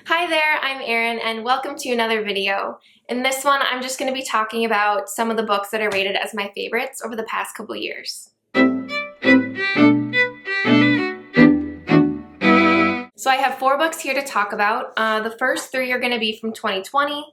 Hi there, I'm Erin and welcome to another video. In this one, I'm just going to be talking about some of the books that I rated as my favorites over the past couple years. So I have 4 books here to talk about. The first 3 are going to be from 2020,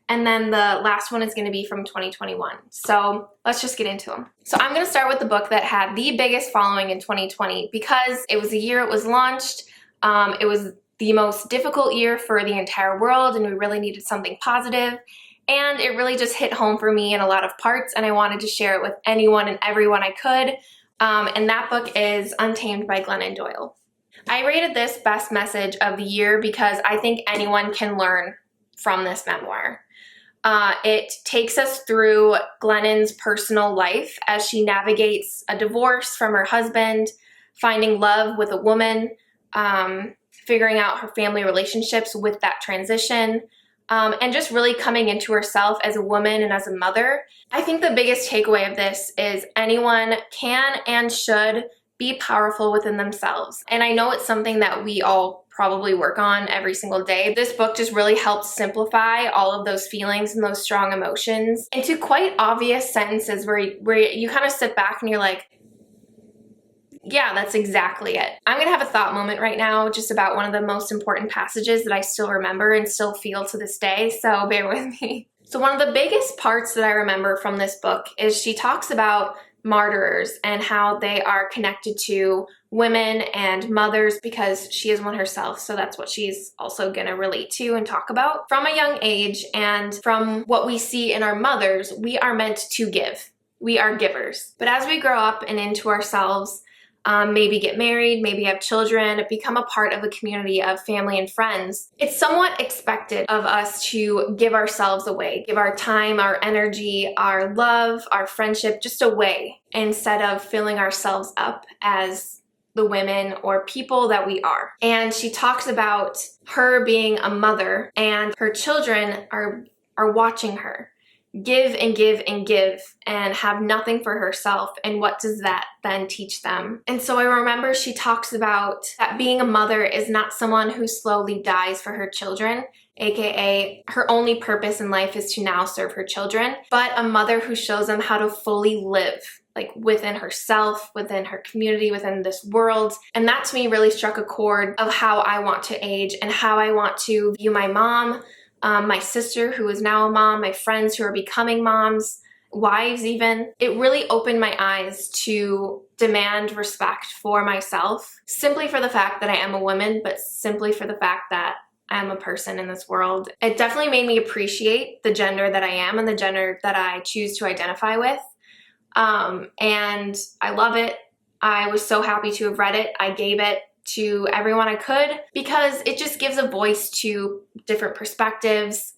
and then the last one is going to be from 2021. So let's just get into them. So I'm going to start with the book that had the biggest following in 2020 because it was the year it was launched. It was the most difficult year for the entire world, and we really needed something positive. And it really just hit home for me in a lot of parts, and I wanted to share it with anyone and everyone I could. And that book is Untamed by Glennon Doyle. I rated this best message of the year because I think anyone can learn from this memoir. It takes us through Glennon's personal life as she navigates a divorce from her husband, finding love with a woman, figuring out her family relationships with that transition, and just really coming into herself as a woman and as a mother. I think the biggest takeaway of this is anyone can and should be powerful within themselves. And I know it's something that we all probably work on every single day. This book just really helps simplify all of those feelings and those strong emotions into quite obvious sentences where you kind of sit back and you're like, yeah, that's exactly it. I'm gonna have a thought moment right now just about one of the most important passages that I still remember and still feel to this day, so bear with me. So one of the biggest parts that I remember from this book is she talks about martyrs and how they are connected to women and mothers because she is one herself, so that's what she's also gonna relate to and talk about. From a young age and from what we see in our mothers, we are meant to give. We are givers. But as we grow up and into ourselves, maybe get married, maybe have children, become a part of a community of family and friends, it's somewhat expected of us to give ourselves away, give our time, our energy, our love, our friendship just away instead of filling ourselves up as the women or people that we are. And she talks about her being a mother and her children are watching her give and give and give and have nothing for herself, and what does that then teach them? And so I remember she talks about that being a mother is not someone who slowly dies for her children, aka her only purpose in life is to now serve her children, but a mother who shows them how to fully live, like within herself, within her community, within this world. And that to me really struck a chord of how I want to age and how I want to view my mom, my sister who is now a mom, my friends who are becoming moms, wives even. It really opened my eyes to demand respect for myself, simply for the fact that I am a woman, but simply for the fact that I am a person in this world. It definitely made me appreciate the gender that I am and the gender that I choose to identify with. And I love it. I was so happy to have read it. I gave it to everyone I could because it just gives a voice to different perspectives,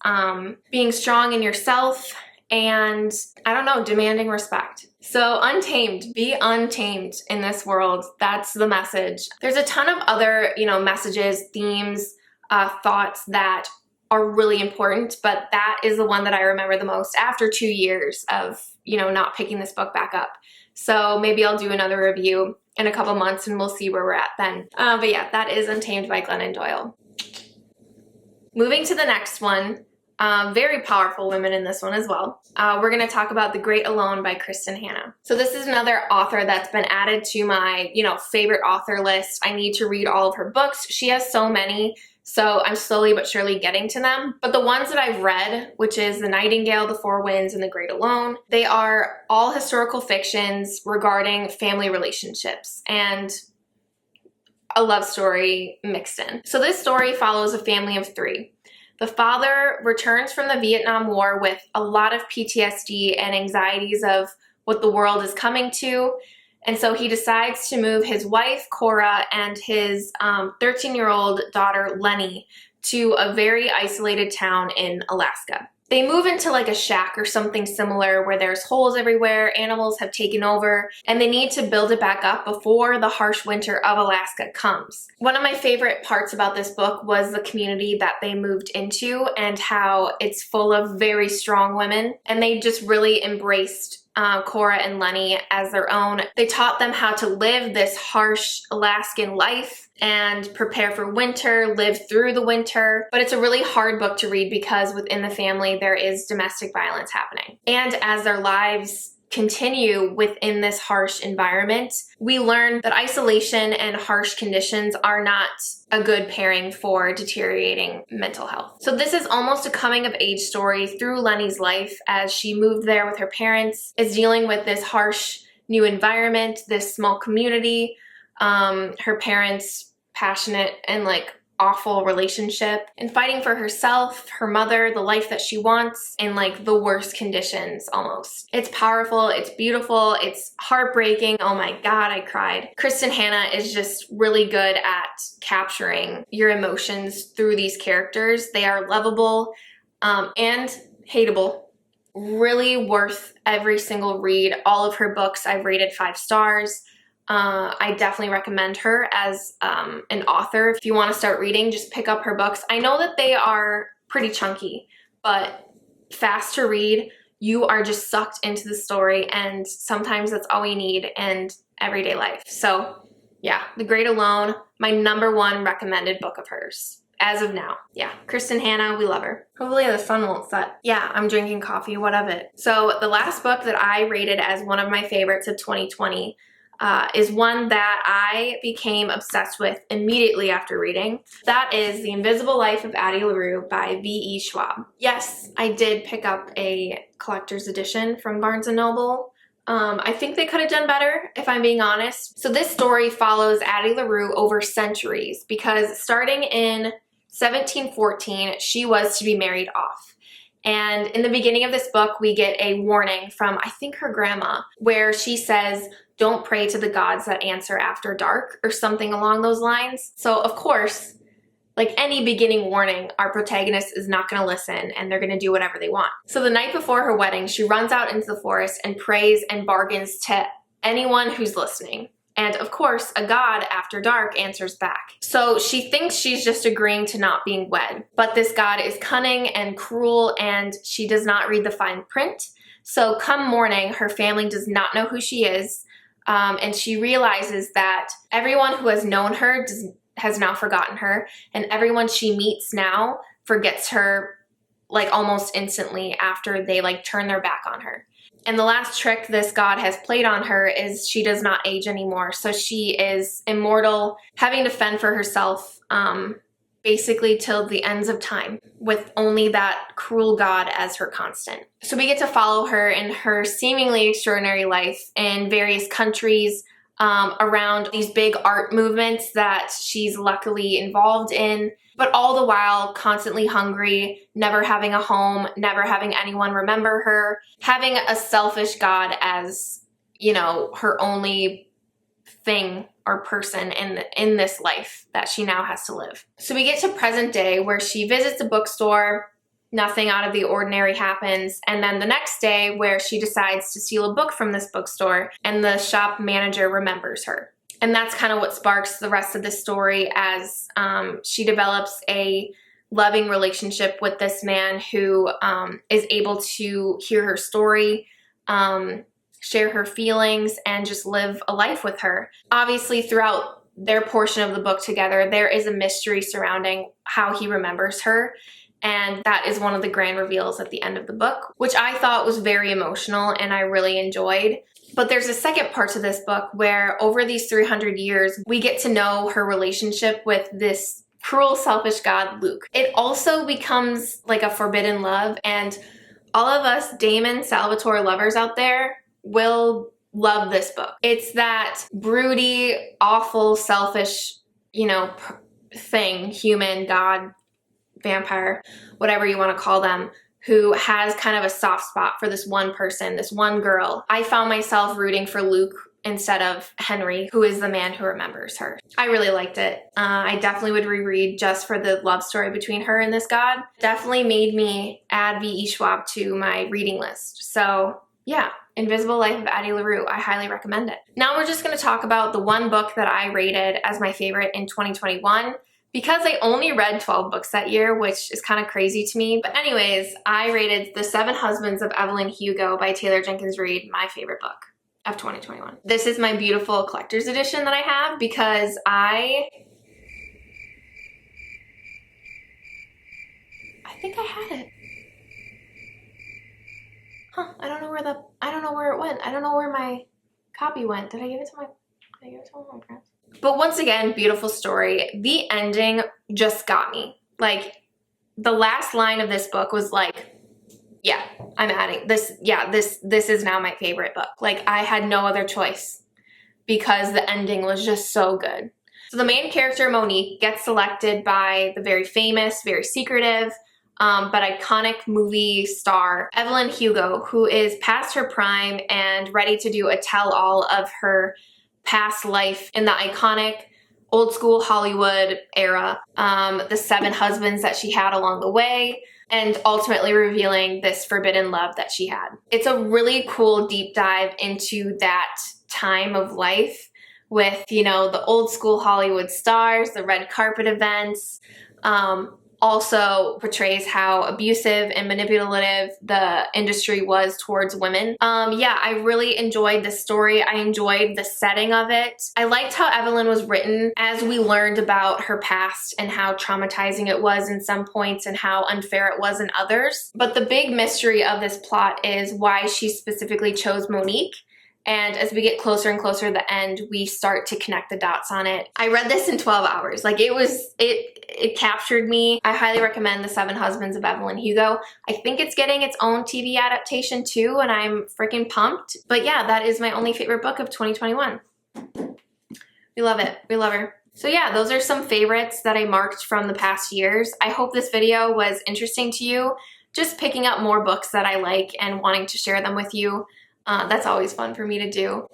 being strong in yourself, and I don't know, demanding respect. So Untamed, be untamed in this world. That's the message. There's a ton of other, messages, themes, thoughts that are really important, but that is the one that I remember the most after 2 years of, not picking this book back up. So maybe I'll do another review in a couple months and we'll see where we're at then. But yeah, that is Untamed by Glennon Doyle. Moving to the next one, very powerful women in this one as well. We're gonna talk about The Great Alone by Kristen Hanna. So this is another author that's been added to my, favorite author list. I need to read all of her books. She has so many, so I'm slowly but surely getting to them. But the ones that I've read, which is The Nightingale, The Four Winds, and The Great Alone, they are all historical fictions regarding family relationships and a love story mixed in. So this story follows a family of 3. The father returns from the Vietnam War with a lot of PTSD and anxieties of what the world is coming to. And so he decides to move his wife, Cora, and his 13-year-old daughter, Lenny, to a very isolated town in Alaska. They move into like a shack or something similar where there's holes everywhere, animals have taken over, and they need to build it back up before the harsh winter of Alaska comes. One of my favorite parts about this book was the community that they moved into and how it's full of very strong women, and they just really embraced Cora and Lenny as their own. They taught them how to live this harsh Alaskan life and prepare for winter, live through the winter. But it's a really hard book to read because within the family there is domestic violence happening. And as their lives continue within this harsh environment, we learn that isolation and harsh conditions are not a good pairing for deteriorating mental health. So this is almost a coming of age story through Lenny's life as she moved there with her parents, is dealing with this harsh new environment, this small community, her parents' passionate and like awful relationship, and fighting for herself, her mother, the life that she wants in like the worst conditions almost. It's powerful, it's beautiful, it's heartbreaking. Oh my God, I cried. Kristen Hanna is just really good at capturing your emotions through these characters. They are lovable and hateable. Really worth every single read. All of her books I've rated 5 stars. I definitely recommend her as an author. If you want to start reading, just pick up her books. I know that they are pretty chunky, but fast to read. You are just sucked into the story, and sometimes that's all we need in everyday life. So yeah, The Great Alone, my #1 recommended book of hers. As of now. Yeah, Kristen Hanna, we love her. Hopefully the sun won't set. Yeah, I'm drinking coffee, what of it? So the last book that I rated as one of my favorites of 2020 is one that I became obsessed with immediately after reading. That is The Invisible Life of Addie LaRue by V.E. Schwab. Yes, I did pick up a collector's edition from Barnes & Noble. I think they could have done better, if I'm being honest. So this story follows Addie LaRue over centuries because starting in 1714, she was to be married off. And in the beginning of this book, we get a warning from, I think, her grandma, where she says, don't pray to the gods that answer after dark, or something along those lines. So of course, like any beginning warning, our protagonist is not going to listen and they're going to do whatever they want. So the night before her wedding, she runs out into the forest and prays and bargains to anyone who's listening. And of course, a god after dark answers back. So she thinks she's just agreeing to not being wed, but this god is cunning and cruel and she does not read the fine print. So come morning, her family does not know who she is. And she realizes that everyone who has known her has now forgotten her, and everyone she meets now forgets her like almost instantly after they like turn their back on her. And the last trick this god has played on her is she does not age anymore. So she is immortal, having to fend for herself basically till the ends of time, with only that cruel god as her constant. So we get to follow her in her seemingly extraordinary life in various countries around these big art movements that she's luckily involved in, but all the while constantly hungry, never having a home, never having anyone remember her, having a selfish god as, you know, her only thing or person in this life that she now has to live. So we get to present day where she visits a bookstore, nothing out of the ordinary happens, and then the next day where she decides to steal a book from this bookstore and the shop manager remembers her. And that's kind of what sparks the rest of the story as she develops a loving relationship with this man who is able to hear her story, share her feelings, and just live a life with her. Obviously, throughout their portion of the book together, there is a mystery surrounding how he remembers her. And that is one of the grand reveals at the end of the book, which I thought was very emotional and I really enjoyed. But there's a second part to this book where over these 300 years, we get to know her relationship with this cruel, selfish god, Luke. It also becomes like a forbidden love, and all of us Damon Salvatore lovers out there will love this book. It's that broody, awful, selfish, you know, thing, human, god, vampire, whatever you want to call them, who has kind of a soft spot for this one person, this one girl. I found myself rooting for Luke instead of Henry, who is the man who remembers her. I really liked it. I definitely would reread just for the love story between her and this god. Definitely made me add V.E. Schwab to my reading list. So yeah, Invisible Life of Addie LaRue, I highly recommend it. Now we're just going to talk about the one book that I rated as my favorite in 2021. because I only read 12 books that year, which is kind of crazy to me. But anyways, I rated The 7 Husbands of Evelyn Hugo by Taylor Jenkins Reid my favorite book of 2021. This is my beautiful collector's edition that I have because I think I had it. Huh, I don't know where it went. I don't know where my copy went. Did I give it to one of my friends? But once again, beautiful story. The ending just got me. Like, the last line of this book was like, yeah, I'm adding this. Yeah, this is now my favorite book. Like, I had no other choice because the ending was just so good. So the main character, Monique, gets selected by the very famous, very secretive, but iconic movie star Evelyn Hugo, who is past her prime and ready to do a tell-all of her past life in the iconic old school Hollywood era, the 7 husbands that she had along the way, and ultimately revealing this forbidden love that she had. It's a really cool deep dive into that time of life with, you know, the old school Hollywood stars, the red carpet events, also portrays how abusive and manipulative the industry was towards women. Yeah, I really enjoyed the story. I enjoyed the setting of it. I liked how Evelyn was written as we learned about her past and how traumatizing it was in some points and how unfair it was in others. But the big mystery of this plot is why she specifically chose Monique. And as we get closer and closer to the end, we start to connect the dots on it. I read this in 12 hours. Like, it captured me. I highly recommend The 7 Husbands of Evelyn Hugo. I think it's getting its own TV adaptation too, and I'm freaking pumped. But yeah, that is my only favorite book of 2021. We love it. We love her. So yeah, those are some favorites that I marked from the past years. I hope this video was interesting to you. Just picking up more books that I like and wanting to share them with you. That's always fun for me to do.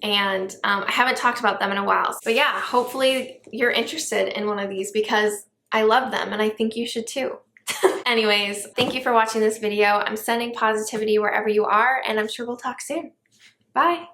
And I haven't talked about them in a while. But yeah, hopefully you're interested in one of these because I love them and I think you should too. Anyways, thank you for watching this video. I'm sending positivity wherever you are, and I'm sure we'll talk soon. Bye.